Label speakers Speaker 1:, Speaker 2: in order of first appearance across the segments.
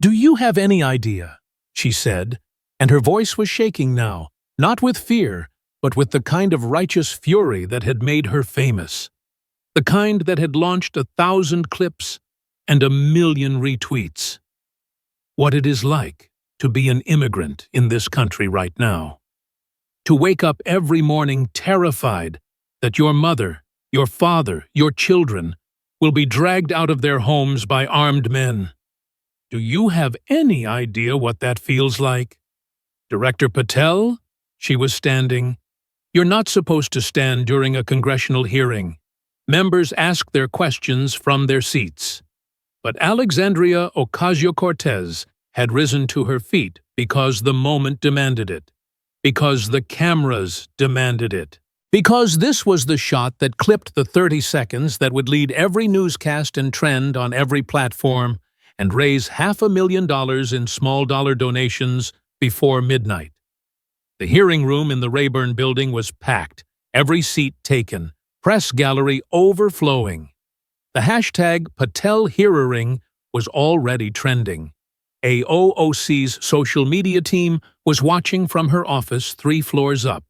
Speaker 1: "Do you have any idea?" she said, and her voice was shaking now, not with fear, but with the kind of righteous fury that had made her famous. The kind that had launched 1,000 clips and 1,000,000 retweets. What it is like to be an immigrant in this country right now. To wake up every morning terrified that your mother, your father, your children will be dragged out of their homes by armed men. Do you have any idea what that feels like? Director Patel? She was standing. You're not supposed to stand during a congressional hearing. Members ask their questions from their seats. But Alexandria Ocasio-Cortez had risen to her feet because the moment demanded it. Because the cameras demanded it. Because this was the shot that clipped the 30 seconds that would lead every newscast and trend on every platform and raise $500,000 in small-dollar donations before midnight. The hearing room in the Rayburn building was packed, every seat taken, press gallery overflowing. The hashtag #PatelHearing was already trending. AOC's social media team was watching from her office 3 floors up,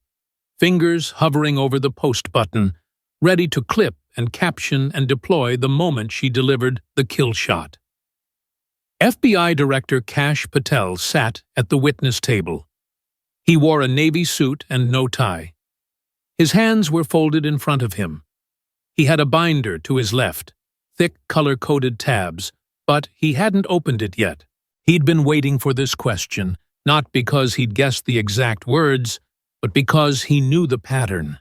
Speaker 1: fingers hovering over the post button, ready to clip and caption and deploy the moment she delivered the kill shot. FBI Director Kash Patel sat at the witness table. He wore a navy suit and no tie. His hands were folded in front of him. He had a binder to his left, thick color-coded tabs, but he hadn't opened it yet. He'd been waiting for this question, not because he'd guessed the exact words, but because he knew the pattern.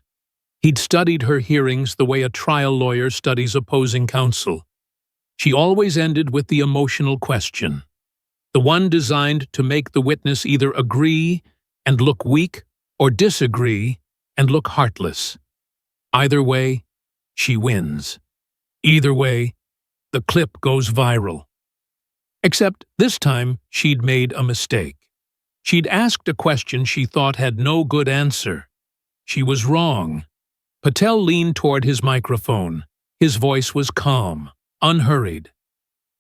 Speaker 1: He'd studied her hearings the way a trial lawyer studies opposing counsel. She always ended with the emotional question, the one designed to make the witness either agree and look weak or disagree and look heartless. Either way, she wins. Either way, the clip goes viral. Except this time she'd made a mistake. She'd asked a question she thought had no good answer. She was wrong. Patel leaned toward his microphone. His voice was calm, unhurried.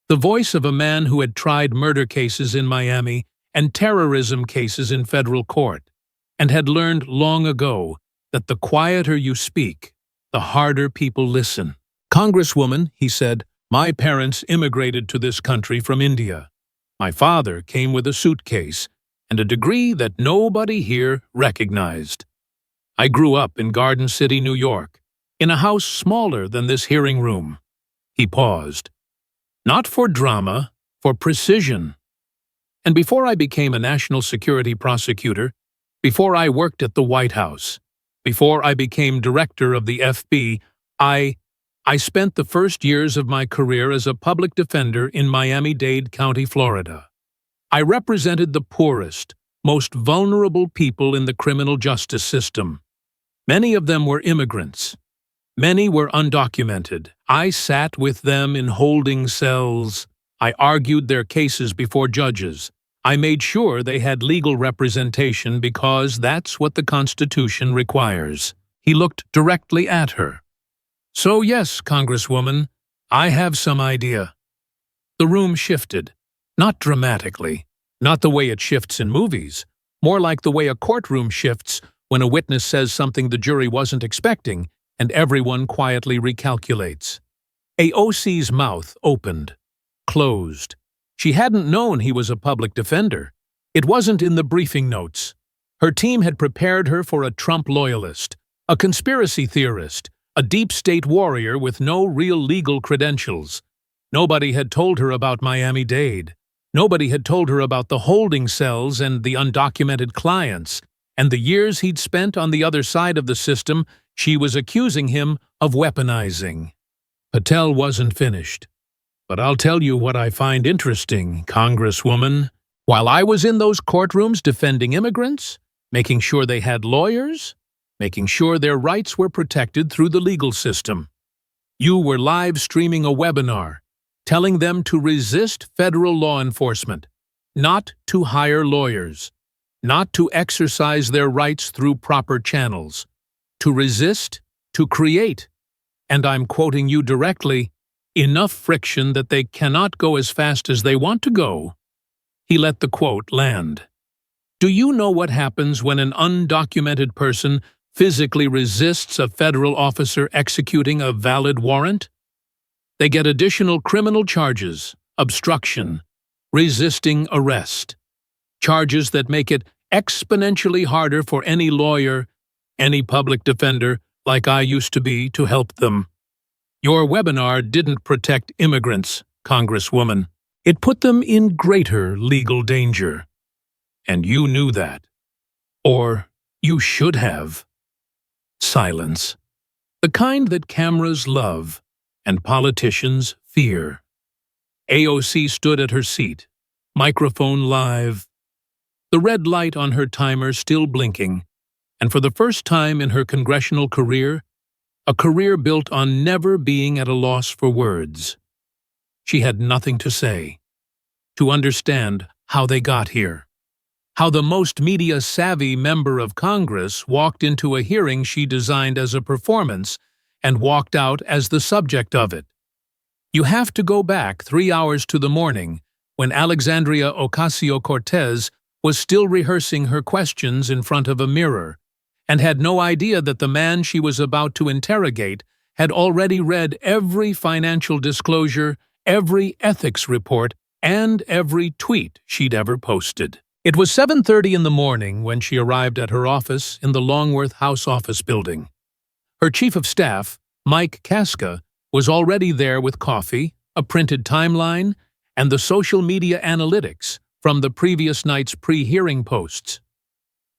Speaker 1: The voice of a man who had tried murder cases in Miami and terrorism cases in federal court, and had learned long ago that the quieter you speak, the harder people listen. "Congresswoman," he said, "my parents immigrated to this country from India. My father came with a suitcase and a degree that nobody here recognized. I grew up in Garden City, New York, in a house smaller than this hearing room." He paused. "Not for drama, for precision. And before I became a national security prosecutor, before I worked at the White House, before I became director of the FB, I spent the first years of my career as a public defender in Miami-Dade County, Florida. I represented the poorest, most vulnerable people in the criminal justice system. Many of them were immigrants. Many were undocumented. I sat with them in holding cells. I argued their cases before judges. I made sure they had legal representation because that's what the Constitution requires." He looked directly at her. "So yes, Congresswoman, I have some idea." The room shifted, not dramatically, not the way it shifts in movies, more like the way a courtroom shifts when a witness says something the jury wasn't expecting and everyone quietly recalculates. AOC's mouth opened, closed. She hadn't known he was a public defender. It wasn't in the briefing notes. Her team had prepared her for a Trump loyalist, a conspiracy theorist, a deep state warrior with no real legal credentials. Nobody had told her about Miami-Dade. Nobody had told her about the holding cells and the undocumented clients, and the years he'd spent on the other side of the system she was accusing him of weaponizing. Patel wasn't finished. "But I'll tell you what I find interesting, Congresswoman. While I was in those courtrooms defending immigrants, making sure they had lawyers, making sure their rights were protected through the legal system, you were live streaming a webinar, telling them to resist federal law enforcement, not to hire lawyers, not to exercise their rights through proper channels, to resist, to create, and I'm quoting you directly, enough friction that they cannot go as fast as they want to go, he let the quote land. "Do you know what happens when an undocumented person physically resists a federal officer executing a valid warrant? They get additional criminal charges, obstruction, resisting arrest, charges that make it exponentially harder for any lawyer, any public defender, like I used to be, to help them. Your webinar didn't protect immigrants, Congresswoman. It put them in greater legal danger. And you knew that. Or you should have." Silence. The kind that cameras love and politicians fear. AOC stood at her seat, microphone live, the red light on her timer still blinking, and for the first time in her congressional career, a career built on never being at a loss for words. She had nothing to say, to understand how they got here, how the most media-savvy member of Congress walked into a hearing she designed as a performance and walked out as the subject of it. You have to go back 3 hours to the morning when Alexandria Ocasio-Cortez was still rehearsing her questions in front of a mirror, and had no idea that the man she was about to interrogate had already read every financial disclosure, every ethics report, and every tweet she'd ever posted. It was 7:30 in the morning when she arrived at her office in the Longworth House Office building. Her chief of staff, Mike Casca, was already there with coffee, a printed timeline, and the social media analytics from the previous night's pre-hearing posts.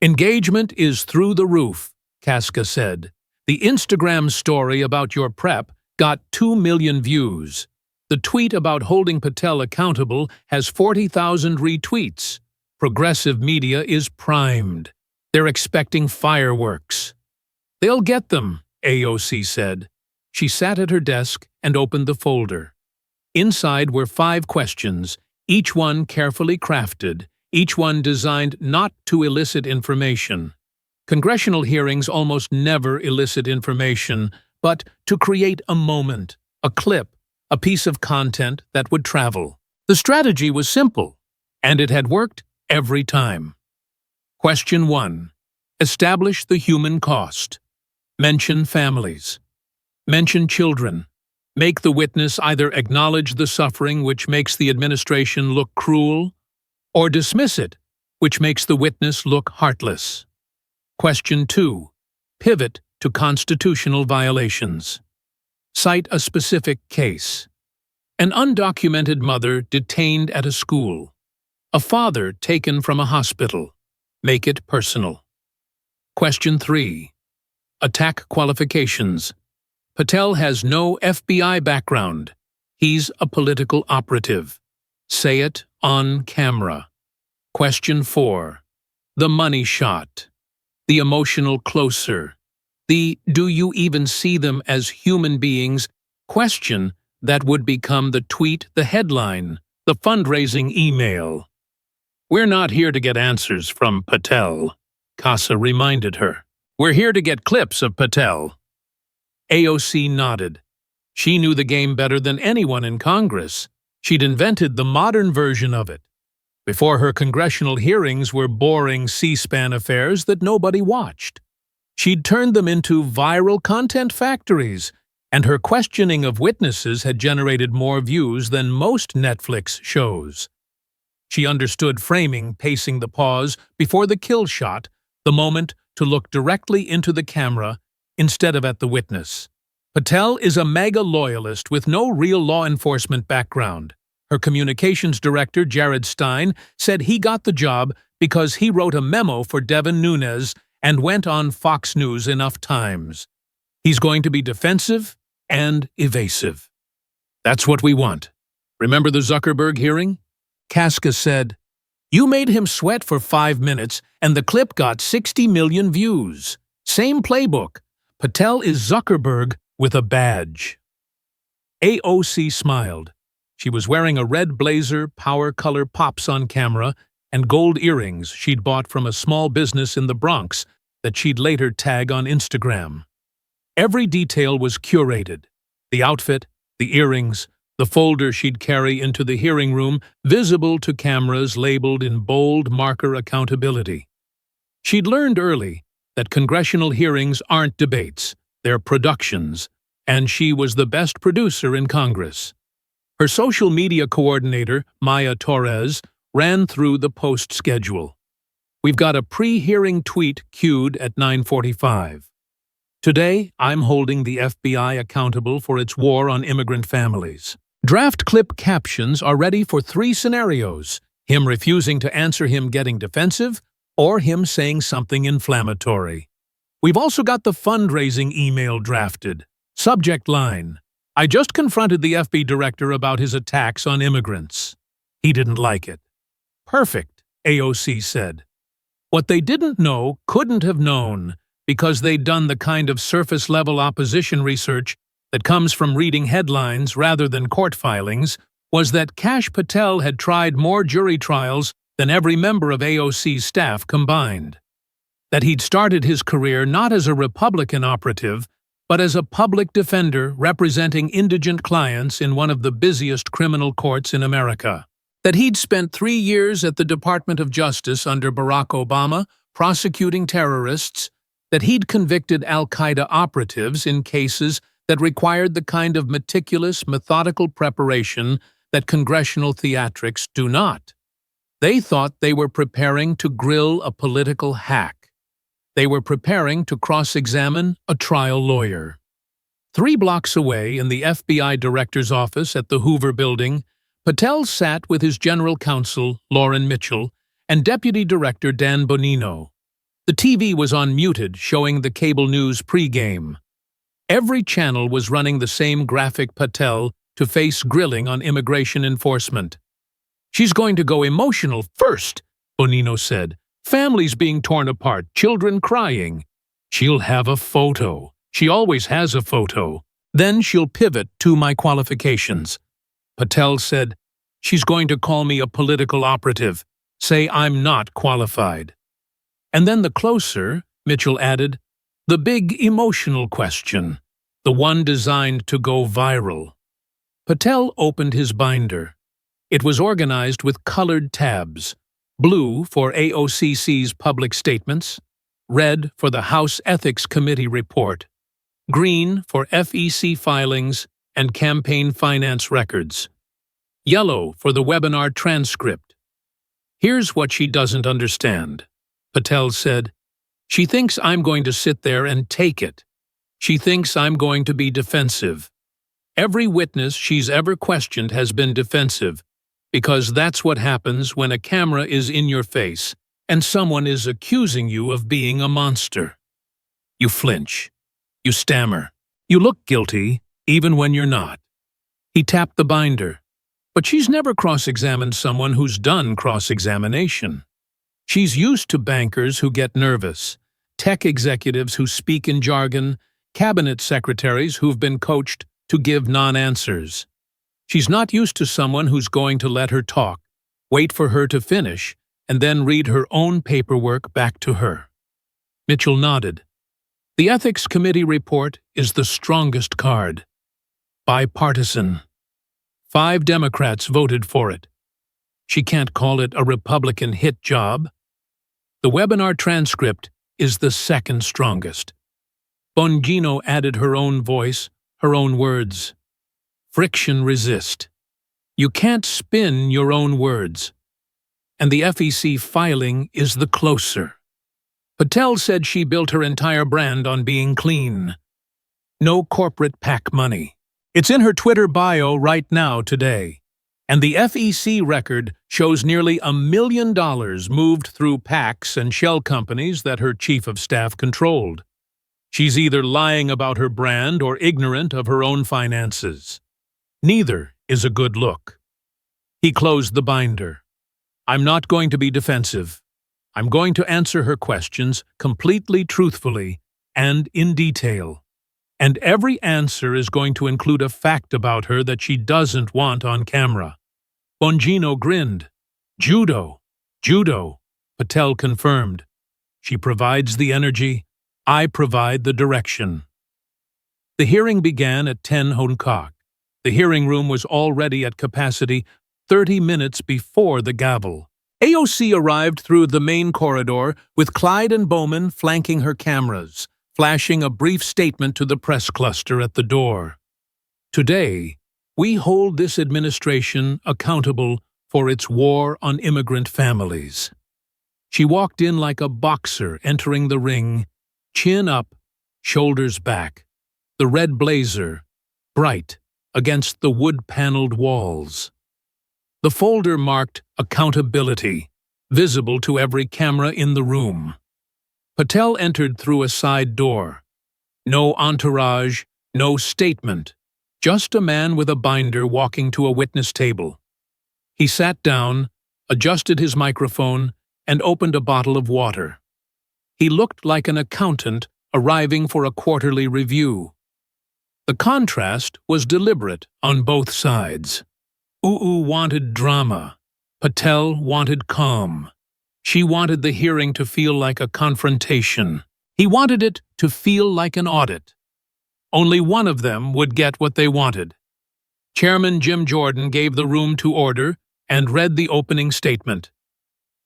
Speaker 1: "Engagement is through the roof," Casca said. "The Instagram story about your prep got 2 million views. The tweet about holding Patel accountable has 40,000 retweets. Progressive media is primed. They're expecting fireworks." "They'll get them," AOC said. She sat at her desk and opened the folder. Inside were 5 questions, each one carefully crafted, each one designed not to elicit information. Congressional hearings almost never elicit information, but to create a moment, a clip, a piece of content that would travel. The strategy was simple, and it had worked every time. Question 1. Establish the human cost. Mention families. Mention children. Make the witness either acknowledge the suffering, which makes the administration look cruel, or dismiss it, which makes the witness look heartless. Question 2. Pivot to constitutional violations. Cite a specific case. An undocumented mother detained at a school. A father taken from a hospital. Make it personal. Question 3. Attack qualifications. Patel has no FBI background. He's a political operative. Say it on camera. Question 4. The money shot. The emotional closer. The "do you even see them as human beings?" question that would become the tweet, the headline, the fundraising email. "We're not here to get answers from Patel," Casa reminded her. "We're here to get clips of Patel." AOC nodded. She knew the game better than anyone in Congress. She'd invented the modern version of it. Before her congressional hearings were boring C-SPAN affairs that nobody watched. She'd turned them into viral content factories, and her questioning of witnesses had generated more views than most Netflix shows. She understood framing, pacing the pause before the kill shot, the moment to look directly into the camera instead of at the witness. Patel is a MAGA loyalist with no real law enforcement background. Her communications director, Jared Stein, said he got the job because he wrote a memo for Devin Nunes and went on Fox News enough times. He's going to be defensive and evasive. That's what we want. Remember the Zuckerberg hearing? Casca said, "You made him sweat for 5 minutes and the clip got 60 million views. Same playbook. Patel is Zuckerberg with a badge." AOC smiled. She was wearing a red blazer, power color pops on camera, and gold earrings she'd bought from a small business in the Bronx that she'd later tag on Instagram. Every detail was curated. The outfit, the earrings, the folder she'd carry into the hearing room, visible to cameras labeled in bold marker accountability. She'd learned early that congressional hearings aren't debates, they're productions, and she was the best producer in Congress. Her social media coordinator, Maya Torres, ran through the post schedule. We've got a pre-hearing tweet queued at 9:45. Today, I'm holding the FBI accountable for its war on immigrant families. Draft clip captions are ready for 3 scenarios: him refusing to answer, him getting defensive, or him saying something inflammatory. We've also got the fundraising email drafted. Subject line: I just confronted the FBI director about his attacks on immigrants. He didn't like it. Perfect, AOC said. What they didn't know couldn't have known, because they'd done the kind of surface-level opposition research that comes from reading headlines rather than court filings, was that Kash Patel had tried more jury trials than every member of AOC's staff combined. That he'd started his career not as a Republican operative, but as a public defender representing indigent clients in one of the busiest criminal courts in America. That he'd spent 3 years at the Department of Justice under Barack Obama prosecuting terrorists, that he'd convicted al-Qaeda operatives in cases that required the kind of meticulous, methodical preparation that congressional theatrics do not. They thought they were preparing to grill a political hack. They were preparing to cross-examine a trial lawyer. 3 blocks away in the FBI director's office at the Hoover Building, Patel sat with his general counsel, Lauren Mitchell, and deputy director Dan Bonino. The TV was on muted, showing the cable news pregame. Every channel was running the same graphic: Patel to face grilling on immigration enforcement. She's going to go emotional first, Bonino said. Families being torn apart, children crying. She'll have a photo. She always has a photo. Then she'll pivot to my qualifications. Patel said, she's going to call me a political operative, say I'm not qualified. And then the closer, Mitchell added, the big emotional question, the one designed to go viral. Patel opened his binder. It was organized with colored tabs: blue for AOC's public statements, red for the House Ethics Committee report, green for FEC filings and campaign finance records, yellow for the webinar transcript. Here's what she doesn't understand, Patel said. She thinks I'm going to sit there and take it. She thinks I'm going to be defensive. Every witness she's ever questioned has been defensive, because that's what happens when a camera is in your face and someone is accusing you of being a monster. You flinch. You stammer. You look guilty, even when you're not. He tapped the binder. But she's never cross-examined someone who's done cross-examination. She's used to bankers who get nervous, tech executives who speak in jargon, cabinet secretaries who've been coached to give non-answers. She's not used to someone who's going to let her talk, wait for her to finish, and then read her own paperwork back to her. Mitchell nodded. The Ethics Committee report is the strongest card. Bipartisan. 5 Democrats voted for it. She can't call it a Republican hit job. The webinar transcript is the second strongest. Bonino added her own voice, her own words. Friction resist. You can't spin your own words. And the FEC filing is the closer. Patel said she built her entire brand on being clean. No corporate PAC money. It's in her Twitter bio right now today. And the FEC record shows nearly $1 million moved through PACs and shell companies that her chief of staff controlled. She's either lying about her brand or ignorant of her own finances. Neither is a good look. He closed the binder. I'm not going to be defensive. I'm going to answer her questions completely truthfully and in detail. And every answer is going to include a fact about her that she doesn't want on camera. Bonino grinned. Judo. Patel confirmed. She provides the energy. I provide the direction. The hearing began at 10 Hancock. The hearing room was already at capacity 30 minutes before the gavel. AOC arrived through the main corridor with Clyde and Bowman flanking her cameras, flashing a brief statement to the press cluster at the door. Today, we hold this administration accountable for its war on immigrant families. She walked in like a boxer entering the ring, chin up, shoulders back, the red blazer, bright, against the wood-paneled walls. The folder marked accountability, visible to every camera in the room. Patel entered through a side door. No entourage, no statement, just a man with a binder walking to a witness table. He sat down, adjusted his microphone, and opened a bottle of water. He looked like an accountant arriving for a quarterly review. The contrast was deliberate on both sides. UU wanted drama. Patel wanted calm. She wanted the hearing to feel like a confrontation. He wanted it to feel like an audit. Only one of them would get what they wanted. Chairman Jim Jordan gave the room to order and read the opening statement.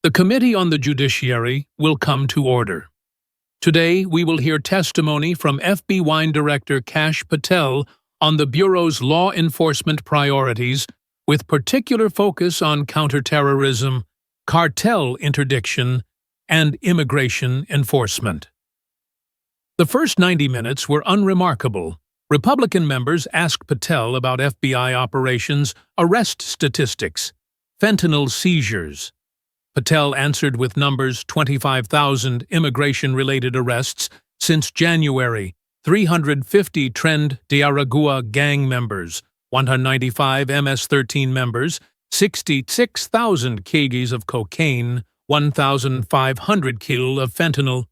Speaker 1: The Committee on the Judiciary will come to order. Today, we will hear testimony from FBI Director Kash Patel on the Bureau's law enforcement priorities, with particular focus on counterterrorism, cartel interdiction, and immigration enforcement. The first 90 minutes were unremarkable. Republican members asked Patel about FBI operations, arrest statistics, fentanyl seizures. Patel answered with numbers: 25,000 immigration-related arrests since January, 350 Trend Diaragua gang members, 195 MS-13 members, 66,000 kgs of cocaine, 1,500 kg of fentanyl,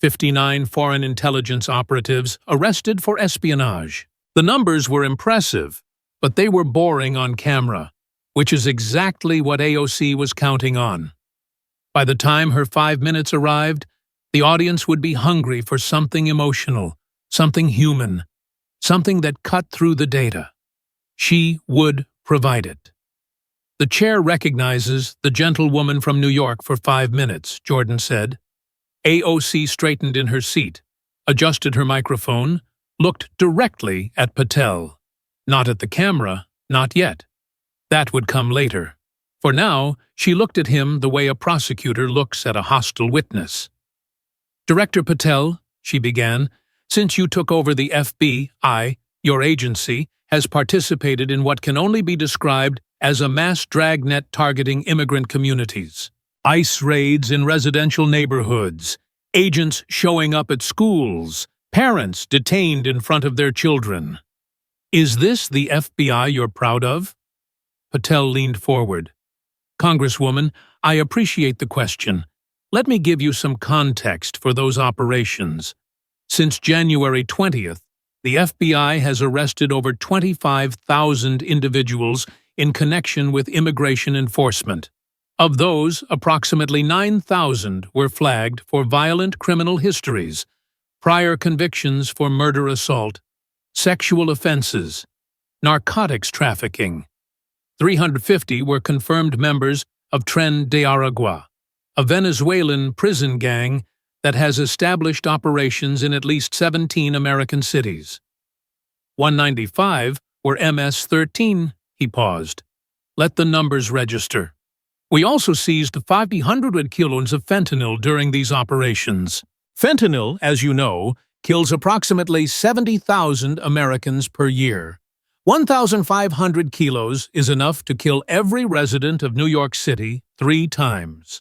Speaker 1: 59 foreign intelligence operatives arrested for espionage. The numbers were impressive, but they were boring on camera, which is exactly what AOC was counting on. By the time her 5 minutes arrived, the audience would be hungry for something emotional, something human, something that cut through the data. She would provide it. The chair recognizes the gentlewoman from New York for 5 minutes, Jordan said. AOC straightened in her seat, adjusted her microphone, looked directly at Patel. Not at the camera, not yet. That would come later. For now, she looked at him the way a prosecutor looks at a hostile witness. Director Patel, she began, since you took over the FBI, your agency has participated in what can only be described as a mass dragnet targeting immigrant communities. ICE raids in residential neighborhoods, agents showing up at schools, parents detained in front of their children. Is this the FBI you're proud of? Patel leaned forward. Congresswoman, I appreciate the question. Let me give you some context for those operations. Since January 20th, the FBI has arrested over 25,000 individuals in connection with immigration enforcement. Of those, approximately 9,000 were flagged for violent criminal histories, prior convictions for murder-assault, sexual offenses, narcotics trafficking. 350 were confirmed members of Tren de Aragua, a Venezuelan prison gang that has established operations in at least 17 American cities. 195 were MS-13, he paused. Let the numbers register. We also seized 500 kilos of fentanyl during these operations. Fentanyl, as you know, kills approximately 70,000 Americans per year. 1,500 kilos is enough to kill every resident of New York City 3 times.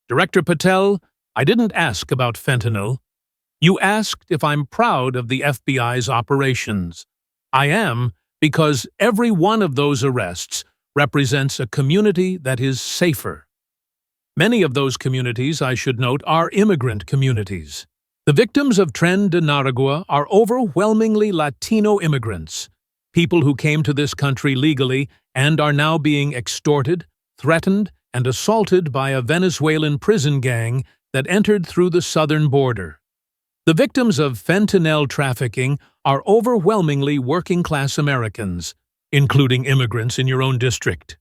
Speaker 1: Director Patel, I didn't ask about fentanyl. You asked if I'm proud of the FBI's operations. I am, because every one of those arrests represents a community that is safer. Many of those communities, I should note, are immigrant communities. The victims of Tren de Aragua are overwhelmingly Latino immigrants, people who came to this country legally and are now being extorted, threatened, and assaulted by a Venezuelan prison gang that entered through the southern border. The victims of fentanyl trafficking are overwhelmingly working-class Americans, including immigrants in your own district.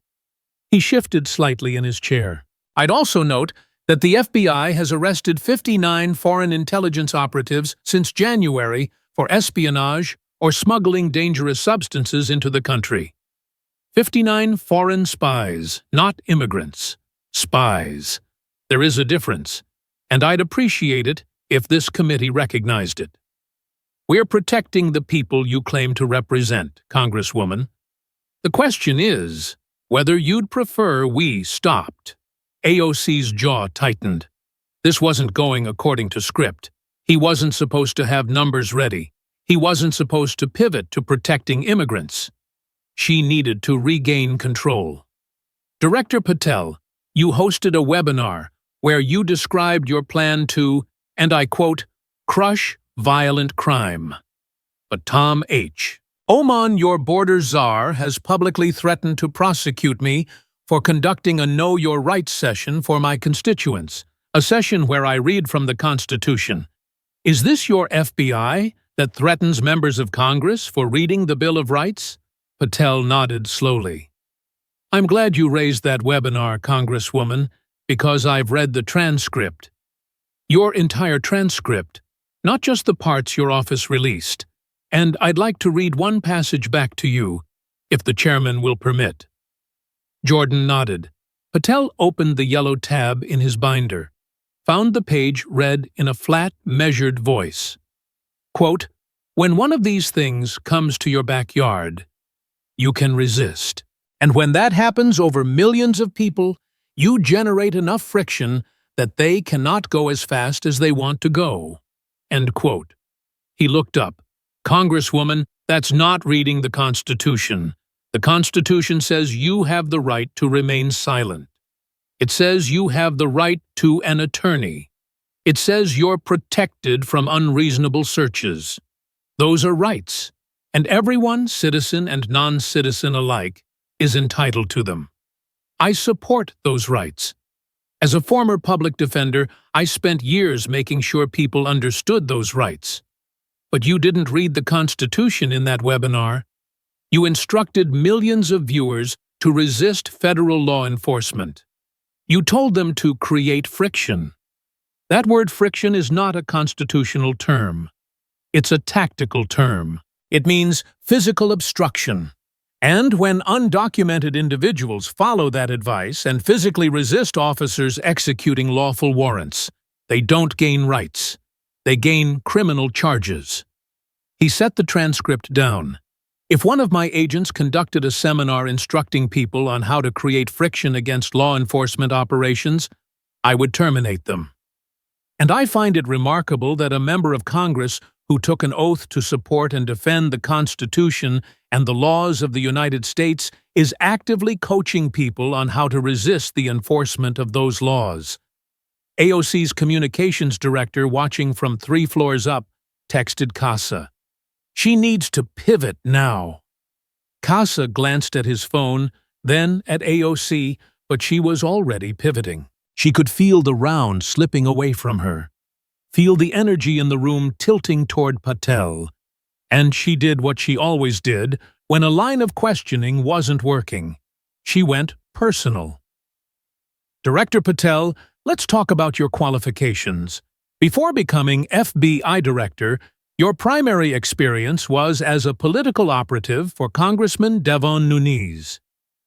Speaker 1: He shifted slightly in his chair. I'd also note that the FBI has arrested 59 foreign intelligence operatives since January for espionage or smuggling dangerous substances into the country. 59 foreign spies, not immigrants. Spies. There is a difference, and I'd appreciate it if this committee recognized it. We're protecting the people you claim to represent, Congresswoman. The question is whether you'd prefer we stopped. AOC's jaw tightened. This wasn't going according to script. He wasn't supposed to have numbers ready. He wasn't supposed to pivot to protecting immigrants. She needed to regain control. Director Patel, you hosted a webinar where you described your plan to, and I quote, crush violent crime. But Tom H. Oman, your border czar, has publicly threatened to prosecute me for conducting a Know Your Rights session for my constituents, a session where I read from the Constitution. Is this your FBI that threatens members of Congress for reading the Bill of Rights? Patel nodded slowly. I'm glad you raised that webinar, Congresswoman, because I've read the transcript. Your entire transcript, not just the parts your office released. And I'd like to read one passage back to you, if the chairman will permit. Jordan nodded. Patel opened the yellow tab in his binder, found the page read in a flat, measured voice. Quote, when one of these things comes to your backyard, you can resist. And when that happens over millions of people, you generate enough friction that they cannot go as fast as they want to go. End quote. He looked up. Congresswoman, that's not reading the Constitution. The Constitution says you have the right to remain silent. It says you have the right to an attorney. It says you're protected from unreasonable searches. Those are rights, and everyone, citizen and non-citizen alike, is entitled to them. I support those rights. As a former public defender, I spent years making sure people understood those rights. But you didn't read the Constitution in that webinar. You instructed millions of viewers to resist federal law enforcement. You told them to create friction. That word friction is not a constitutional term. It's a tactical term. It means physical obstruction. And when undocumented individuals follow that advice and physically resist officers executing lawful warrants, they don't gain rights. They gain criminal charges. He set the transcript down. If one of my agents conducted a seminar instructing people on how to create friction against law enforcement operations, I would terminate them. And I find it remarkable that a member of Congress who took an oath to support and defend the Constitution and the laws of the United States is actively coaching people on how to resist the enforcement of those laws. AOC's communications director, watching from 3 floors up, texted Casa. She needs to pivot now. Casa glanced at his phone, then at AOC, but she was already pivoting. She could feel the round slipping away from her, feel the energy in the room tilting toward Patel. And she did what she always did when a line of questioning wasn't working. She went personal. Director Patel, let's talk about your qualifications. Before becoming FBI director, your primary experience was as a political operative for Congressman Devon Nunes.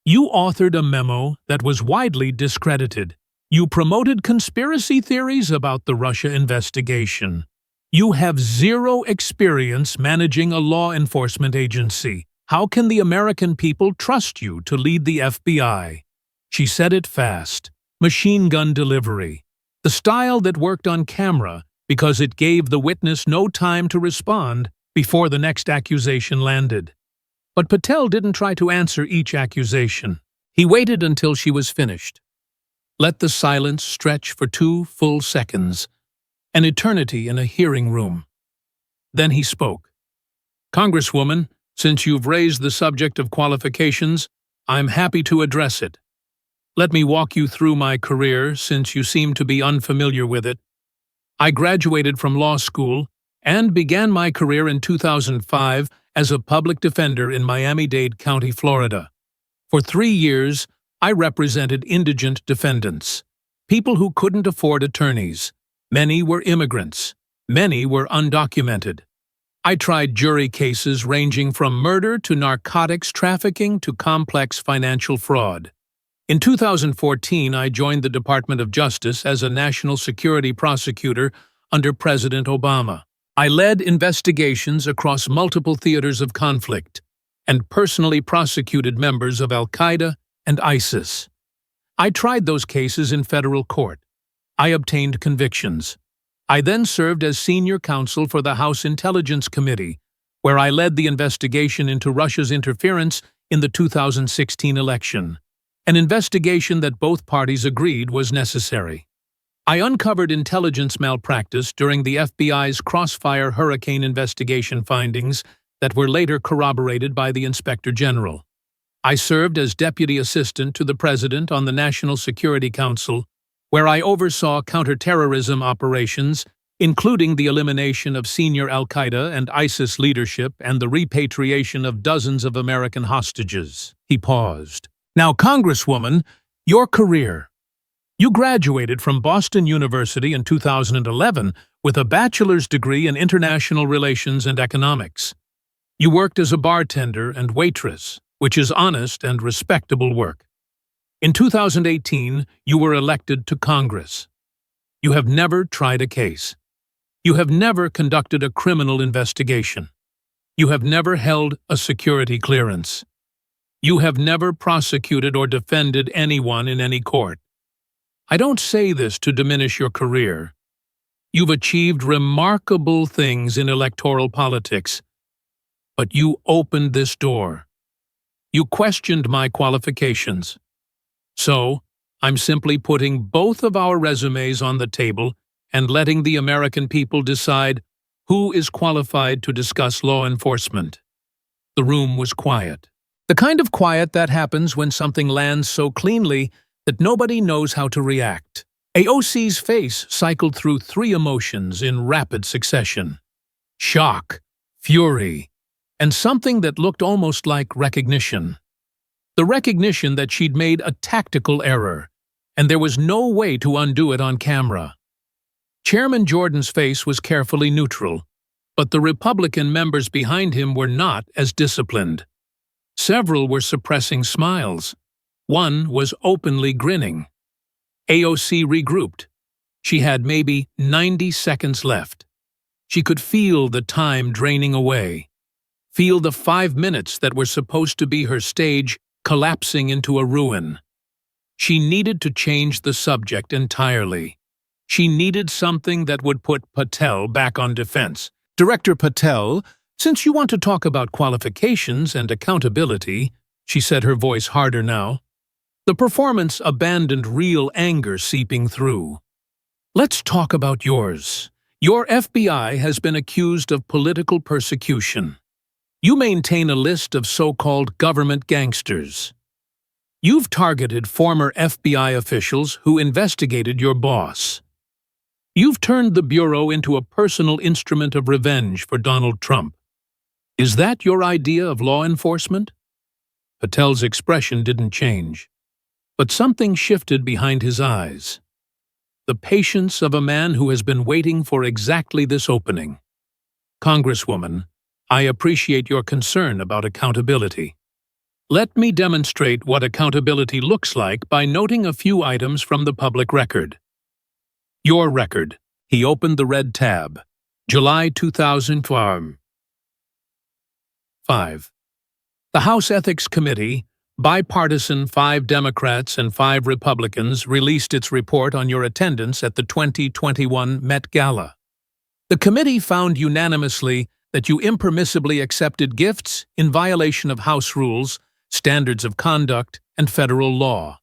Speaker 1: You authored a memo that was widely discredited. You promoted conspiracy theories about the Russia investigation. You have zero experience managing a law enforcement agency. How can the American people trust you to lead the FBI? She said it fast. Machine gun delivery. The style that worked on camera because it gave the witness no time to respond before the next accusation landed. But Patel didn't try to answer each accusation. He waited until she was finished. Let the silence stretch for 2 full seconds, an eternity in a hearing room. Then he spoke. Congresswoman, since you've raised the subject of qualifications, I'm happy to address it. Let me walk you through my career, since you seem to be unfamiliar with it. I graduated from law school and began my career in 2005 as a public defender in Miami-Dade County, Florida. For 3 years, I represented indigent defendants, people who couldn't afford attorneys. Many were immigrants. Many were undocumented. I tried jury cases ranging from murder to narcotics trafficking to complex financial fraud. In 2014, I joined the Department of Justice as a national security prosecutor under President Obama. I led investigations across multiple theaters of conflict and personally prosecuted members of Al-Qaeda and ISIS. I tried those cases in federal court. I obtained convictions. I then served as senior counsel for the House Intelligence Committee, where I led the investigation into Russia's interference in the 2016 election, an investigation that both parties agreed was necessary. I uncovered intelligence malpractice during the FBI's Crossfire Hurricane investigation findings that were later corroborated by the Inspector General. I served as Deputy Assistant to the President on the National Security Council, where I oversaw counterterrorism operations, including the elimination of senior Al-Qaeda and ISIS leadership and the repatriation of dozens of American hostages. He paused. Now, Congresswoman, your career. You graduated from Boston University in 2011 with a bachelor's degree in international relations and economics. You worked as a bartender and waitress, which is honest and respectable work. In 2018, you were elected to Congress. You have never tried a case. You have never conducted a criminal investigation. You have never held a security clearance. You have never prosecuted or defended anyone in any court. I don't say this to diminish your career. You've achieved remarkable things in electoral politics, but you opened this door. You questioned my qualifications. So, I'm simply putting both of our resumes on the table and letting the American people decide who is qualified to discuss law enforcement. The room was quiet. The kind of quiet that happens when something lands so cleanly that nobody knows how to react. AOC's face cycled through 3 emotions in rapid succession: shock, fury, and something that looked almost like recognition. The recognition that she'd made a tactical error, and there was no way to undo it on camera. Chairman Jordan's face was carefully neutral, but the Republican members behind him were not as disciplined. Several were suppressing smiles. One was openly grinning. AOC regrouped. She had maybe 90 seconds left. She could feel the time draining away. Feel the 5 minutes that were supposed to be her stage collapsing into a ruin. She needed to change the subject entirely. She needed something that would put Patel back on defense. Director Patel, since you want to talk about qualifications and accountability, she said, her voice harder now. The performance abandoned real anger seeping through. Let's talk about yours. Your FBI has been accused of political persecution. You maintain a list of so-called government gangsters. You've targeted former FBI officials who investigated your boss. You've turned the Bureau into a personal instrument of revenge for Donald Trump. Is that your idea of law enforcement? Patel's expression didn't change, but something shifted behind his eyes. The patience of a man who has been waiting for exactly this opening. Congresswoman, I appreciate your concern about accountability. Let me demonstrate what accountability looks like by noting a few items from the public record. Your record. He opened the red tab. July 2005. 5. The House Ethics Committee, bipartisan 5 Democrats and 5 Republicans, released its report on your attendance at the 2021 Met Gala. The committee found unanimously that you impermissibly accepted gifts in violation of House rules, standards of conduct, and federal law.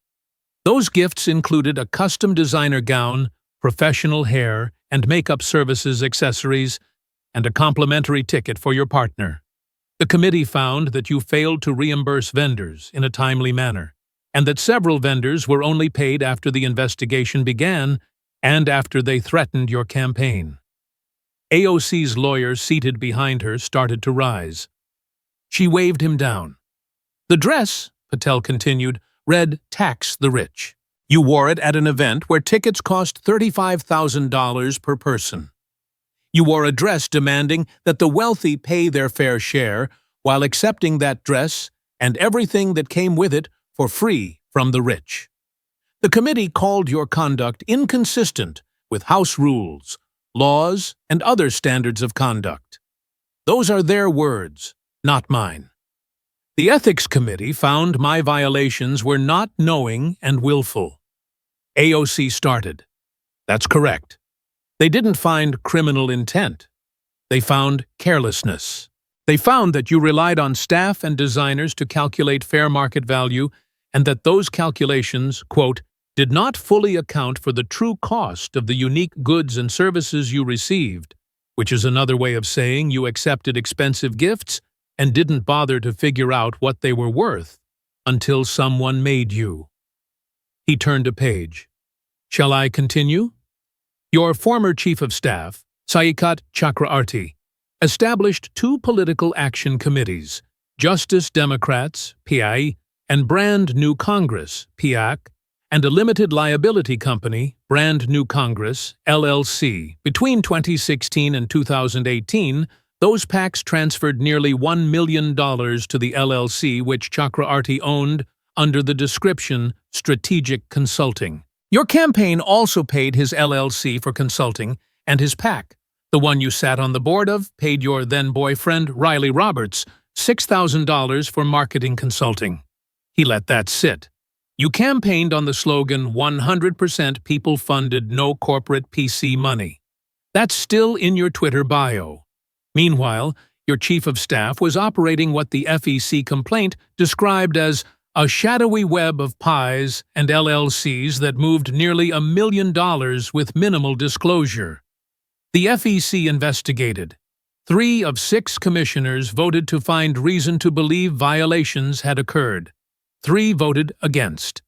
Speaker 1: Those gifts included a custom designer gown, professional hair and makeup services accessories, and a complimentary ticket for your partner. The committee found that you failed to reimburse vendors in a timely manner, and that several vendors were only paid after the investigation began and after they threatened your campaign. AOC's lawyer seated behind her started to rise. She waved him down. The dress, Patel continued, read "Tax the Rich." You wore it at an event where tickets cost $35,000 per person. You wore a dress demanding that the wealthy pay their fair share while accepting that dress and everything that came with it for free from the rich. The committee called your conduct inconsistent with House rules, laws, and other standards of conduct. Those are their words, not mine. The Ethics Committee found my violations were not knowing and willful. AOC started. That's correct. They didn't find criminal intent. They found carelessness. They found that you relied on staff and designers to calculate fair market value and that those calculations, quote, did not fully account for the true cost of the unique goods and services you received, which is another way of saying you accepted expensive gifts and didn't bother to figure out what they were worth until someone made you. He turned a page. Shall I continue? Your former Chief of Staff, Saikat Chakrabarti, established 2 political action committees, Justice Democrats, PI, and Brand New Congress, PIAC, and a limited liability company, Brand New Congress, LLC. Between 2016 and 2018, those PACs transferred nearly $1 million to the LLC, which Chakrabarti owned under the description Strategic Consulting. Your campaign also paid his LLC for consulting, and his PAC, the one you sat on the board of, paid your then-boyfriend, Riley Roberts, $6,000 for marketing consulting. He let that sit. You campaigned on the slogan 100% people-funded, no corporate PC money. That's still in your Twitter bio. Meanwhile, your chief of staff was operating what the FEC complaint described as a shadowy web of PIs and LLCs that moved nearly $1 million with minimal disclosure. The FEC investigated. 3 of 6 commissioners voted to find reason to believe violations had occurred. 3 voted against.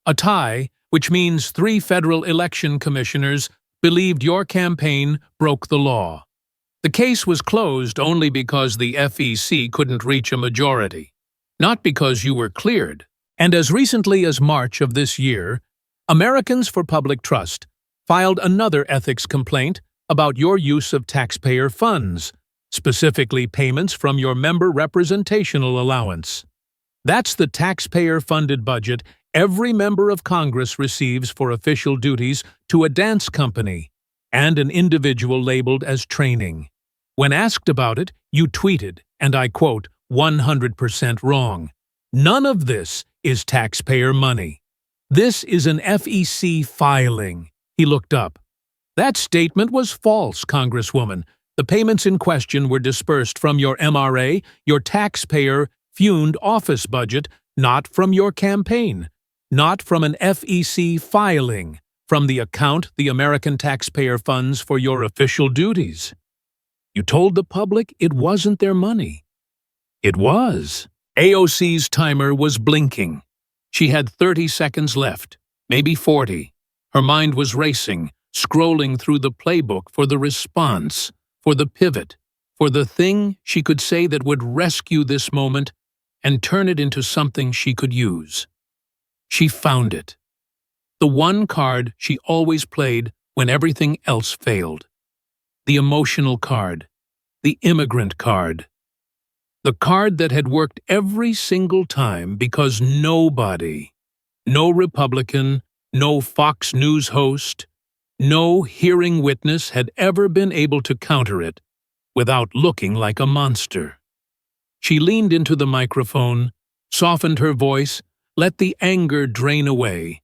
Speaker 1: A tie, which means 3 federal election commissioners believed your campaign broke the law. The case was closed only because the FEC couldn't reach a majority, not because you were cleared. And as recently as March of this year, Americans for Public Trust filed another ethics complaint about your use of taxpayer funds, specifically payments from your member representational allowance. That's the taxpayer-funded budget every member of Congress receives for official duties to a dance company and an individual labeled as training. When asked about it, you tweeted, and I quote, 100% wrong. None of this is taxpayer money. This is an FEC filing. He looked up. That statement was false, Congresswoman. The payments in question were dispersed from your MRA, your taxpayer-funded office budget, not from your campaign, not from an FEC filing, from the account the American taxpayer funds for your official duties. You told the public it wasn't their money. It was. AOC's timer was blinking. She had 30 seconds left, maybe 40. Her mind was racing, scrolling through the playbook for the response, for the pivot, for the thing she could say that would rescue this moment and turn it into something she could use. She found it. The one card she always played when everything else failed. The emotional card. The immigrant card. The card that had worked every single time because nobody, no Republican, no Fox News host, no hearing witness had ever been able to counter it without looking like a monster. She leaned into the microphone, softened her voice, let the anger drain away,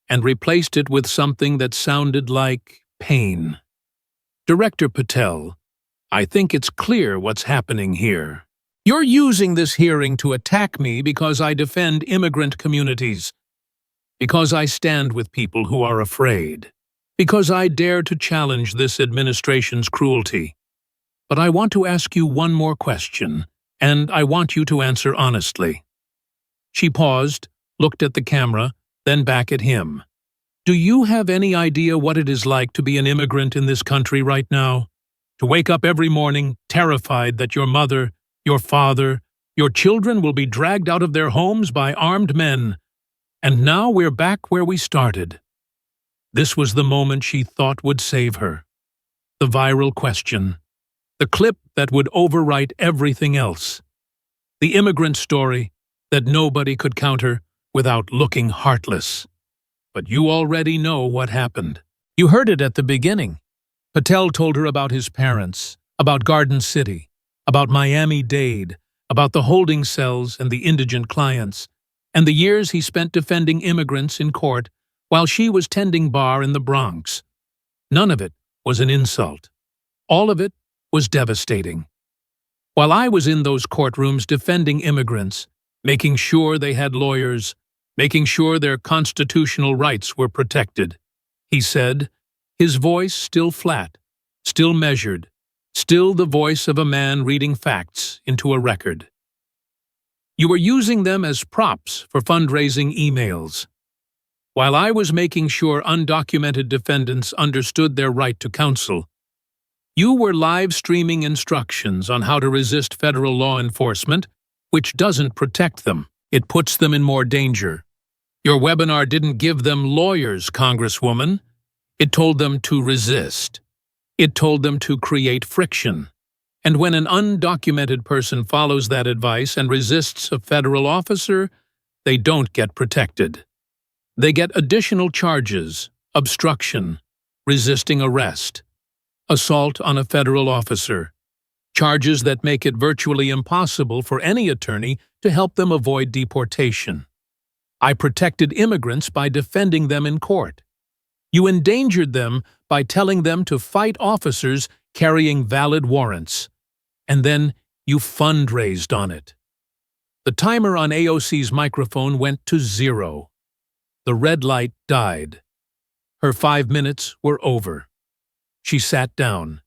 Speaker 1: and replaced it with something that sounded like pain. Director Patel, I think it's clear what's happening here. You're using this hearing to attack me because I defend immigrant communities, because I stand with people who are afraid, because I dare to challenge this administration's cruelty. But I want to ask you one more question, and I want you to answer honestly. She paused, looked at the camera, then back at him. Do you have any idea what it is like to be an immigrant in this country right now? To wake up every morning terrified that your mother, your father, Your children will be dragged out of their homes by armed men. And now we're back where we started. This was the moment she thought would save her. The viral question. The clip that would overwrite everything else. The immigrant story that nobody could counter without looking heartless. But you already know what happened. You heard it at the beginning. Patel told her about his parents, about Garden City, about Miami-Dade, about the holding cells and the indigent clients, and the years he spent defending immigrants in court while she was tending bar in the Bronx. None of it was an insult. All of it was devastating. While I was in those courtrooms defending immigrants, making sure they had lawyers, making sure their constitutional rights were protected, he said, his voice still flat, still measured, still the voice of a man reading facts into a record. You were using them as props for fundraising emails. While I was making sure undocumented defendants understood their right to counsel, you were live streaming instructions on how to resist federal law enforcement, which doesn't protect them. It puts them in more danger. Your webinar didn't give them lawyers, Congresswoman. It told them to resist. It told them to create friction. And when an undocumented person follows that advice and resists a federal officer, they don't get protected. They get additional charges: obstruction, resisting arrest, assault on a federal officer, charges that make it virtually impossible for any attorney to help them avoid deportation. I protected immigrants by defending them in court. You endangered them by telling them to fight officers carrying valid warrants. And then you fundraised on it. The timer on AOC's microphone went to 0. The red light died. Her 5 minutes were over. She sat down.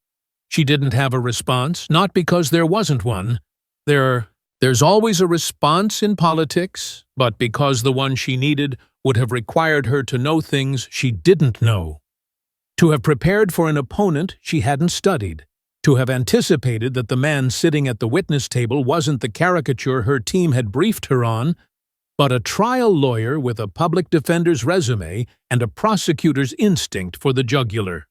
Speaker 1: She didn't have a response, not because there wasn't one. There's always a response in politics, but because the one she needed would have required her to know things she didn't know. To have prepared for an opponent she hadn't studied. To have anticipated that the man sitting at the witness table wasn't the caricature her team had briefed her on, but a trial lawyer with a public defender's resume and a prosecutor's instinct for the jugular.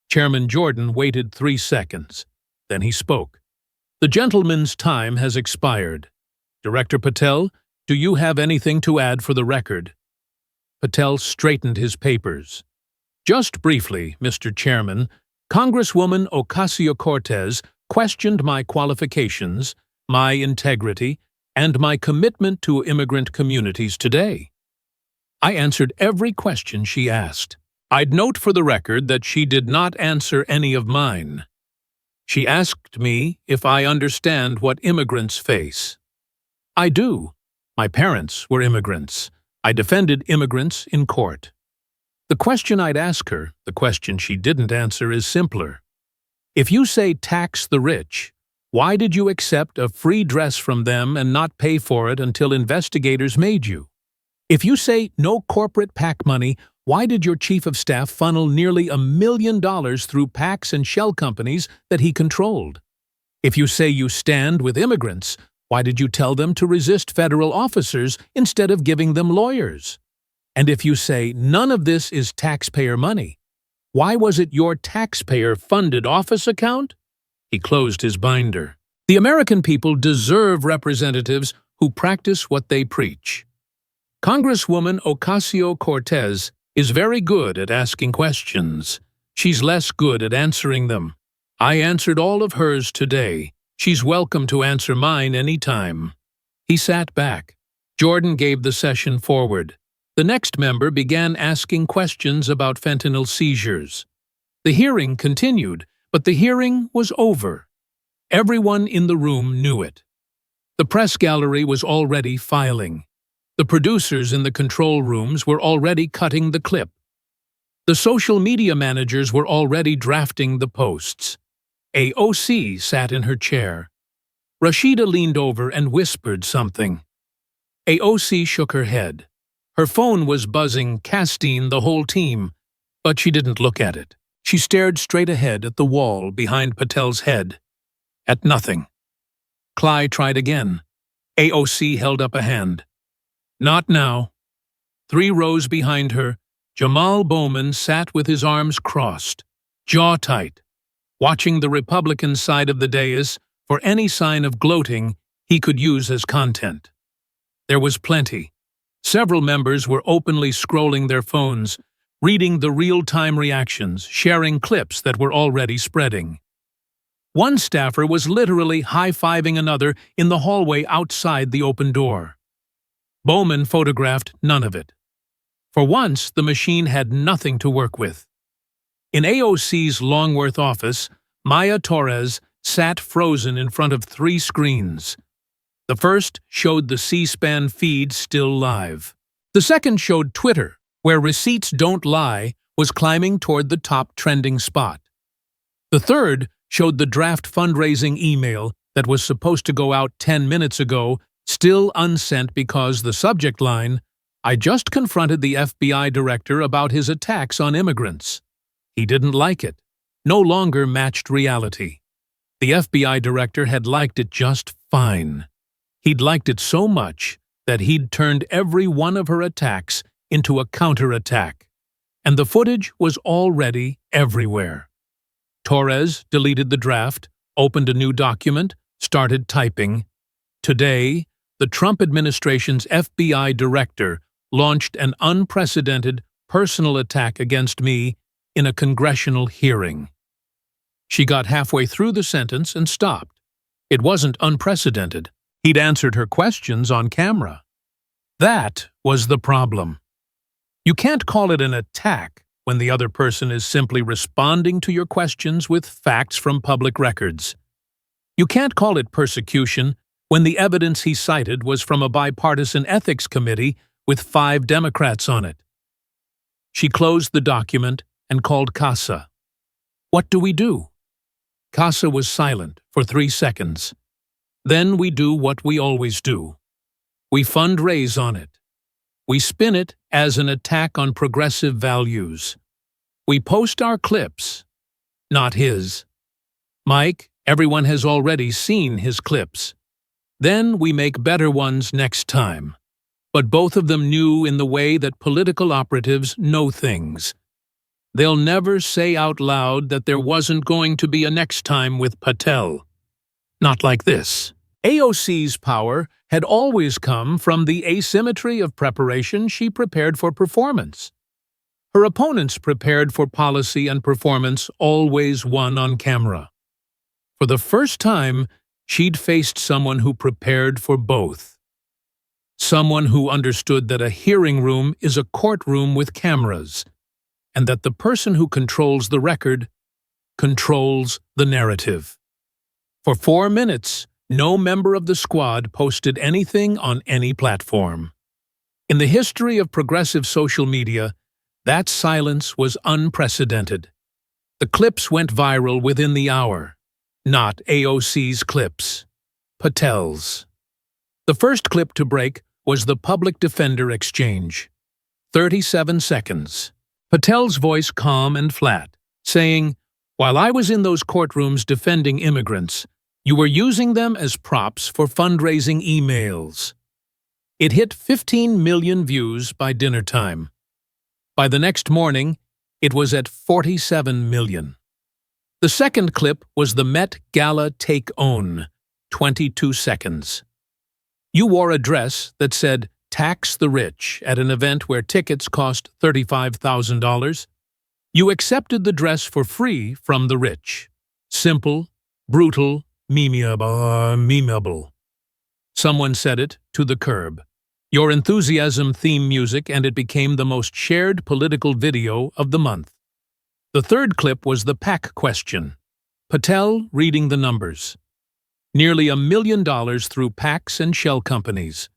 Speaker 1: Chairman Jordan waited 3 seconds. Then he spoke. The gentleman's time has expired. Director Patel, do you have anything to add for the record? Patel straightened his papers. Just briefly, Mr. Chairman, Congresswoman Ocasio-Cortez questioned my qualifications, my integrity, and my commitment to immigrant communities today. I answered every question she asked. I'd note for the record that she did not answer any of mine. She asked me if I understand what immigrants face. I do. My parents were immigrants. I defended immigrants in court. The question I'd ask her, the question she didn't answer, is simpler. If you say tax the rich, why did you accept a free dress from them and not pay for it until investigators made you? If you say no corporate PAC money, why did your chief of staff funnel nearly $1 million through PACs and shell companies that he controlled? If you say you stand with immigrants, why did you tell them to resist federal officers instead of giving them lawyers? And if you say none of this is taxpayer money, why was it your taxpayer-funded office account? He closed his binder. The American people deserve representatives who practice what they preach. Congresswoman Ocasio-Cortez is very good at asking questions. She's less good at answering them. I answered all of hers today. She's welcome to answer mine any time. He sat back. Jordan gave the session forward. The next member began asking questions about fentanyl seizures. The hearing continued, but the hearing was over. Everyone in the room knew it. The press gallery was already filing. The producers in the control rooms were already cutting the clip. The social media managers were already drafting the posts. AOC sat in her chair. Rashida leaned over and whispered something. AOC shook her head. Her phone was buzzing, casting the whole team, but she didn't look at it. She stared straight ahead at the wall behind Patel's head. At nothing. Cly tried again. AOC held up a hand. Not now. 3 rows behind her, Jamal Bowman sat with his arms crossed, jaw tight, watching the Republican side of the dais for any sign of gloating he could use as content. There was plenty. Several members were openly scrolling their phones, reading the real-time reactions, sharing clips that were already spreading. One staffer was literally high-fiving another in the hallway outside the open door. Bowman photographed none of it. For once, the machine had nothing to work with. In AOC's Longworth office, Maya Torres sat frozen in front of 3 screens. The first showed the C-SPAN feed still live. The second showed Twitter, where Receipts Don't Lie was climbing toward the top trending spot. The third showed the draft fundraising email that was supposed to go out 10 minutes ago, still unsent because the subject line, "I just confronted the FBI director about his attacks on immigrants." He didn't like it. No longer matched reality. The FBI director had liked it just fine. He'd liked it so much that he'd turned every one of her attacks into a counterattack. And the footage was already everywhere. Torres deleted the draft, opened a new document, started typing. Today, the Trump administration's FBI director launched an unprecedented personal attack against me in a congressional hearing. She got halfway through the sentence and stopped. It wasn't unprecedented. He'd answered her questions on camera. That was the problem. You can't call it an attack when the other person is simply responding to your questions with facts from public records. You can't call it persecution when the evidence he cited was from a bipartisan ethics committee with 5 Democrats on it. She closed the document and called Casa. "What do we do?" Casa was silent for 3 seconds. "Then we do what we always do. We fundraise on it. We spin it as an attack on progressive values. We post our clips, not his. Mike, everyone has already seen his clips. Then we make better ones next time. But both of them knew in the way that political operatives know things. They'll never say out loud that there wasn't going to be a next time with Patel. Not like this." AOC's power had always come from the asymmetry of preparation she prepared for performance. Her opponents prepared for policy and performance always won on camera. For the first time, she'd faced someone who prepared for both. Someone who understood that a hearing room is a courtroom with cameras, and that the person who controls the record controls the narrative. For 4 minutes, no member of the squad posted anything on any platform. In the history of progressive social media, that silence was unprecedented. The clips went viral within the hour. Not AOC's clips. Patel's. The first clip to break was the public defender exchange. 37 seconds. Patel's voice calm and flat, saying, "While I was in those courtrooms defending immigrants, you were using them as props for fundraising emails." It hit 15 million views by dinner time. By the next morning, it was at 47 million. The second clip was the Met Gala Take-On, 22 seconds. You wore a dress that said, "Tax the Rich," at an event where tickets cost $35,000. You accepted the dress for free from the rich. Simple, brutal, memeable. Someone said it to the curb. Your enthusiasm theme music, and it became the most shared political video of the month. The third clip was the PAC question. Patel reading the numbers. Nearly $1 million through PACs and shell companies.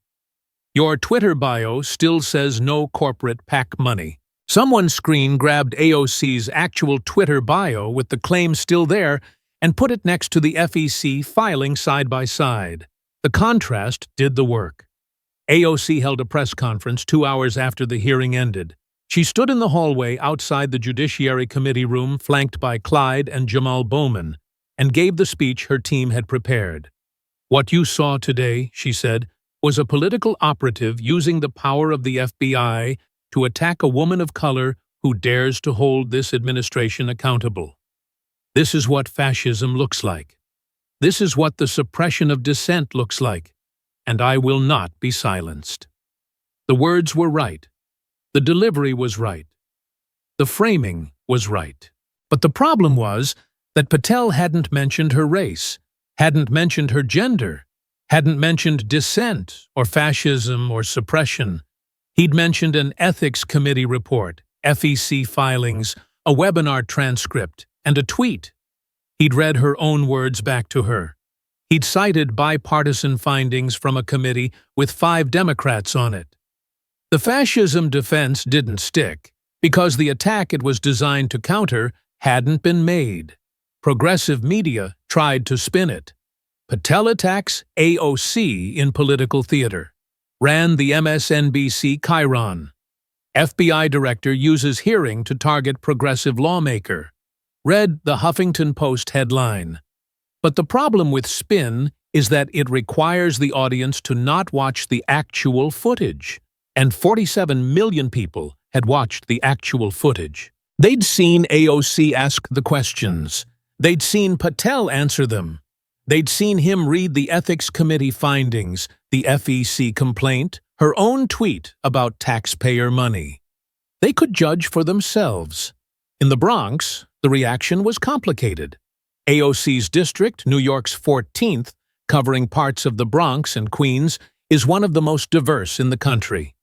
Speaker 1: Your Twitter bio still says no corporate PAC money. Someone screen grabbed AOC's actual Twitter bio with the claim still there and put it next to the FEC filing side by side. The contrast did the work. AOC held a press conference 2 hours after the hearing ended. She stood in the hallway outside the Judiciary Committee room flanked by Clyde and Jamal Bowman and gave the speech her team had prepared. "What you saw today," she said, "was a political operative using the power of the FBI to attack a woman of color who dares to hold this administration accountable. This is what fascism looks like. This is what the suppression of dissent looks like, and I will not be silenced." The words were right. The delivery was right. The framing was right. But the problem was that Patel hadn't mentioned her race, hadn't mentioned her gender, hadn't mentioned dissent or fascism or suppression. He'd mentioned an ethics committee report, FEC filings, a webinar transcript, and a tweet. He'd read her own words back to her. He'd cited bipartisan findings from a committee with 5 Democrats on it. The fascism defense didn't stick because the attack it was designed to counter hadn't been made. Progressive media tried to spin it. Patel attacks AOC in political theater. Ran the MSNBC Chiron. FBI director uses hearing to target progressive lawmaker. Read the Huffington Post headline. But the problem with spin is that it requires the audience to not watch the actual footage. And 47 million people had watched the actual footage. They'd seen AOC ask the questions. They'd seen Patel answer them. They'd seen him read the ethics committee findings, the FEC complaint, her own tweet about taxpayer money. They could judge for themselves. In the Bronx, the reaction was complicated. AOC's district, New York's 14th, covering parts of the Bronx and Queens, is one of the most diverse in the country.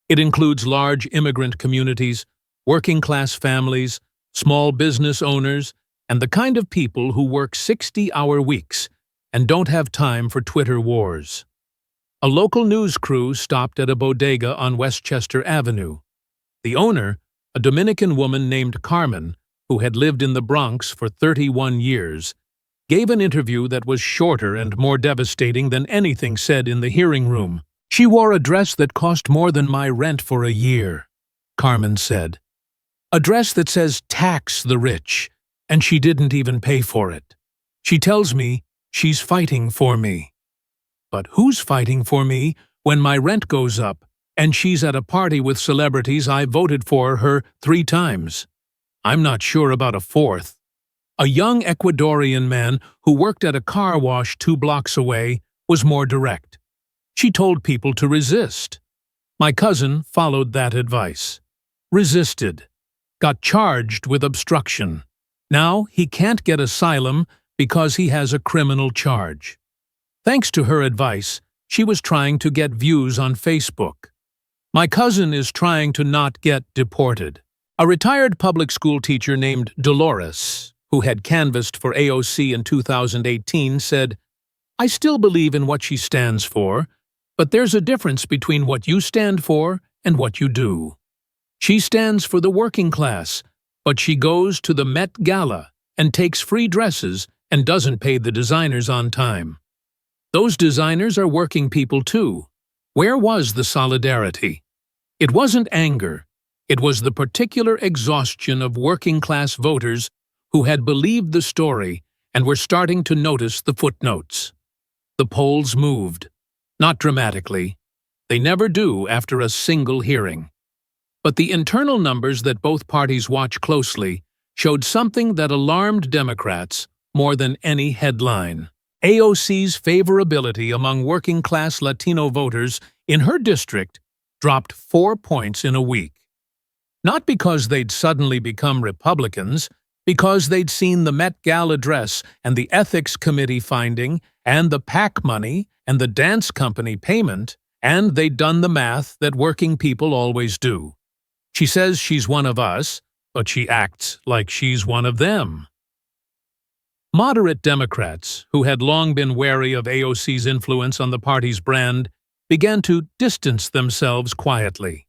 Speaker 1: It includes large immigrant communities, working-class families, small business owners, and the kind of people who work 60-hour weeks and don't have time for Twitter wars. A local news crew stopped at a bodega on Westchester Avenue. The owner, a Dominican woman named Carmen, who had lived in the Bronx for 31 years, gave an interview that was shorter and more devastating than anything said in the hearing room. "She wore a dress that cost more than my rent for a year," Carmen said. "A dress that says tax the rich, and she didn't even pay for it. She tells me she's fighting for me. But who's fighting for me when my rent goes up and she's at a party with celebrities I voted for her 3 times? I'm not sure about a 4th. A young Ecuadorian man who worked at a car wash 2 blocks away was more direct. She told people to resist. My cousin followed that advice. Resisted. Got charged with obstruction. Now he can't get asylum because he has a criminal charge. Thanks to her advice, she was trying to get views on Facebook. My cousin is trying to not get deported." A retired public school teacher named Dolores, who had canvassed for AOC in 2018, said, "I still believe in what she stands for, but there's a difference between what you stand for and what you do. She stands for the working class, but she goes to the Met Gala and takes free dresses and doesn't pay the designers on time. Those designers are working people too. Where was the solidarity? It wasn't anger. It was the particular exhaustion of working-class voters who had believed the story and were starting to notice the footnotes. The polls moved. Not dramatically. They never do after a single hearing. But the internal numbers that both parties watch closely showed something that alarmed Democrats more than any headline. AOC's favorability among working-class Latino voters in her district dropped 4 points in a week. Not because they'd suddenly become Republicans, because they'd seen the Met Gala dress and the Ethics Committee finding and the PAC money and the dance company payment, and they'd done the math that working people always do. She says she's one of us, but she acts like she's one of them. Moderate Democrats, who had long been wary of AOC's influence on the party's brand, began to distance themselves quietly.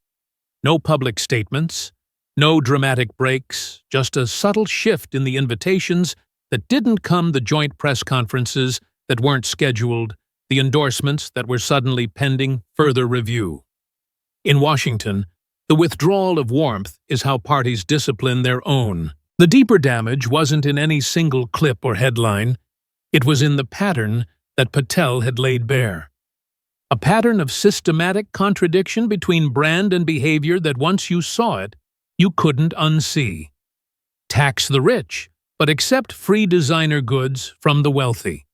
Speaker 1: No public statements, no dramatic breaks, just a subtle shift in the invitations that didn't come, the joint press conferences that weren't scheduled, the endorsements that were suddenly pending further review. In Washington, the withdrawal of warmth is how parties discipline their own. The deeper damage wasn't in any single clip or headline. It was in the pattern that Patel had laid bare. A pattern of systematic contradiction between brand and behavior that once you saw it, you couldn't unsee. Tax the rich, but accept free designer goods from the wealthy.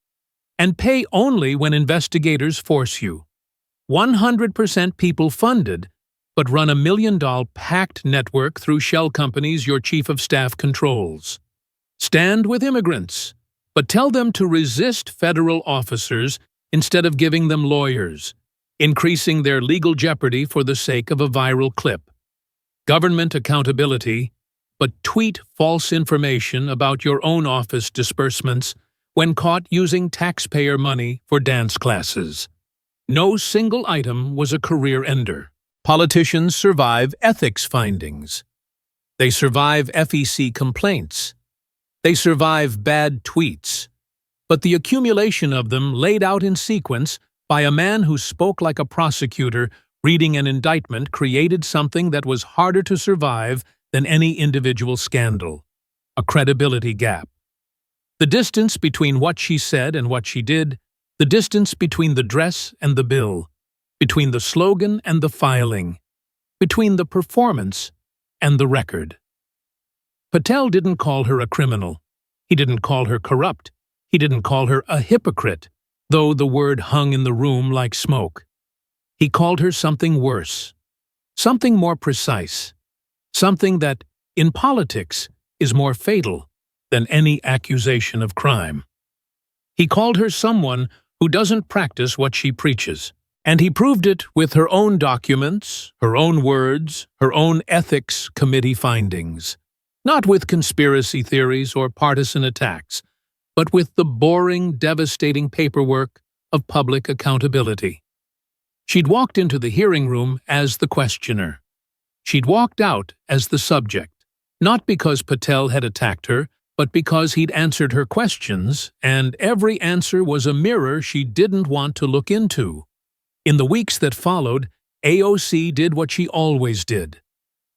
Speaker 1: And pay only when investigators force you. 100% people-funded, but run a $1 million packed network through shell companies your chief of staff controls. Stand with immigrants, but tell them to resist federal officers instead of giving them lawyers, increasing their legal jeopardy for the sake of a viral clip. Government accountability, but tweet false information about your own office disbursements when caught using taxpayer money for dance classes. No single item was a career ender. Politicians survive ethics findings. They survive FEC complaints. They survive bad tweets. But the accumulation of them laid out in sequence by a man who spoke like a prosecutor reading an indictment created something that was harder to survive than any individual scandal: a credibility gap. The distance between what she said and what she did, the distance between the dress and the bill, between the slogan and the filing, between the performance and the record. Patel didn't call her a criminal. He didn't call her corrupt. He didn't call her a hypocrite, though the word hung in the room like smoke. He called her something worse, something more precise, something that, in politics, is more fatal than any accusation of crime. He called her someone who doesn't practice what she preaches, and he proved it with her own documents, her own words, her own ethics committee findings, not with conspiracy theories or partisan attacks, but with the boring, devastating paperwork of public accountability. She'd walked into the hearing room as the questioner. She'd walked out as the subject, not because Patel had attacked her, but because he'd answered her questions, and every answer was a mirror she didn't want to look into. In the weeks that followed, AOC did what she always did.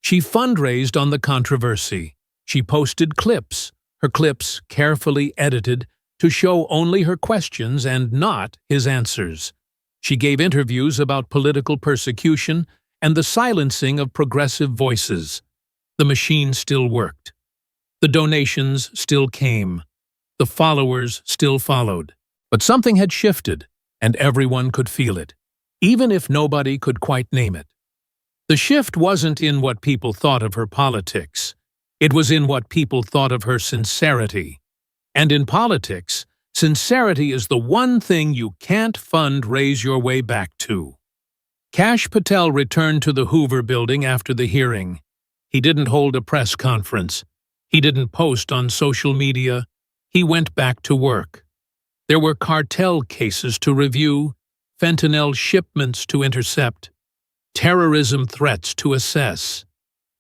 Speaker 1: She fundraised on the controversy. She posted clips, her clips carefully edited to show only her questions and not his answers. She gave interviews about political persecution and the silencing of progressive voices. The machine still worked. The donations still came. The followers still followed. But something had shifted, and everyone could feel it, even if nobody could quite name it. The shift wasn't in what people thought of her politics. It was in what people thought of her sincerity. And in politics, sincerity is the one thing you can't fundraise your way back to. Kash Patel returned to the Hoover building after the hearing. He didn't hold a press conference. He didn't post on social media. He went back to work. There were cartel cases to review, fentanyl shipments to intercept, terrorism threats to assess,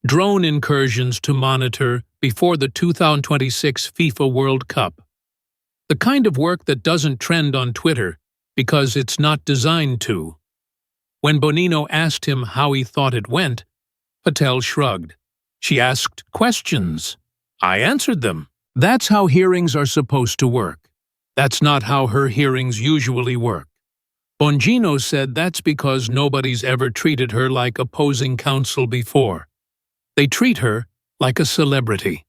Speaker 1: drone incursions to monitor before the 2026 FIFA World Cup. The kind of work that doesn't trend on Twitter because it's not designed to. When Bonino asked him how he thought it went, Patel shrugged. She asked questions. I answered them. That's how hearings are supposed to work. That's not how her hearings usually work. Bongino said that's because nobody's ever treated her like opposing counsel before. They treat her like a celebrity.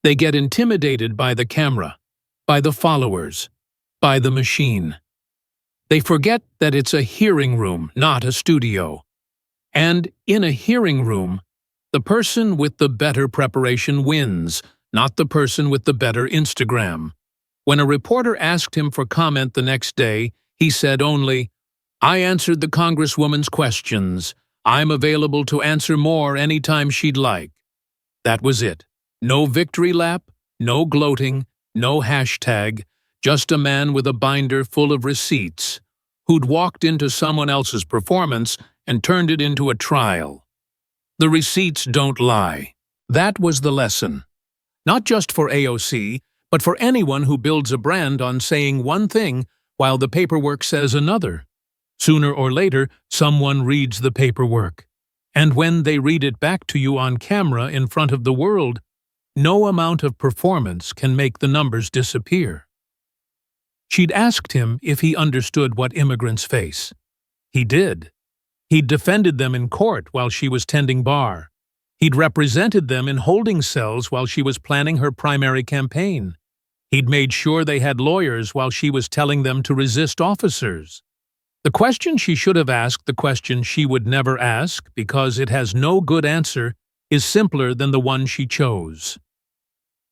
Speaker 1: They get intimidated by the camera, by the followers, by the machine. They forget that it's a hearing room, not a studio. And in a hearing room, the person with the better preparation wins, not the person with the better Instagram. When a reporter asked him for comment the next day, he said only, I answered the Congresswoman's questions. I'm available to answer more anytime she'd like. That was it. No victory lap, no gloating, no hashtag, just a man with a binder full of receipts who'd walked into someone else's performance and turned it into a trial. The receipts don't lie. That was the lesson. Not just for AOC, but for anyone who builds a brand on saying one thing while the paperwork says another. Sooner or later, someone reads the paperwork. And when they read it back to you on camera in front of the world, no amount of performance can make the numbers disappear. She'd asked him if he understood what immigrants face. He did. He'd defended them in court while she was tending bar. He'd represented them in holding cells while she was planning her primary campaign. He'd made sure they had lawyers while she was telling them to resist officers. The question she should have asked, the question she would never ask because it has no good answer, is simpler than the one she chose.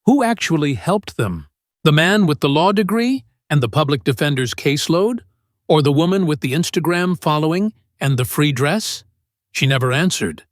Speaker 1: Who actually helped them? The man with the law degree and the public defender's caseload? Or the woman with the Instagram following and the free dress? She never answered.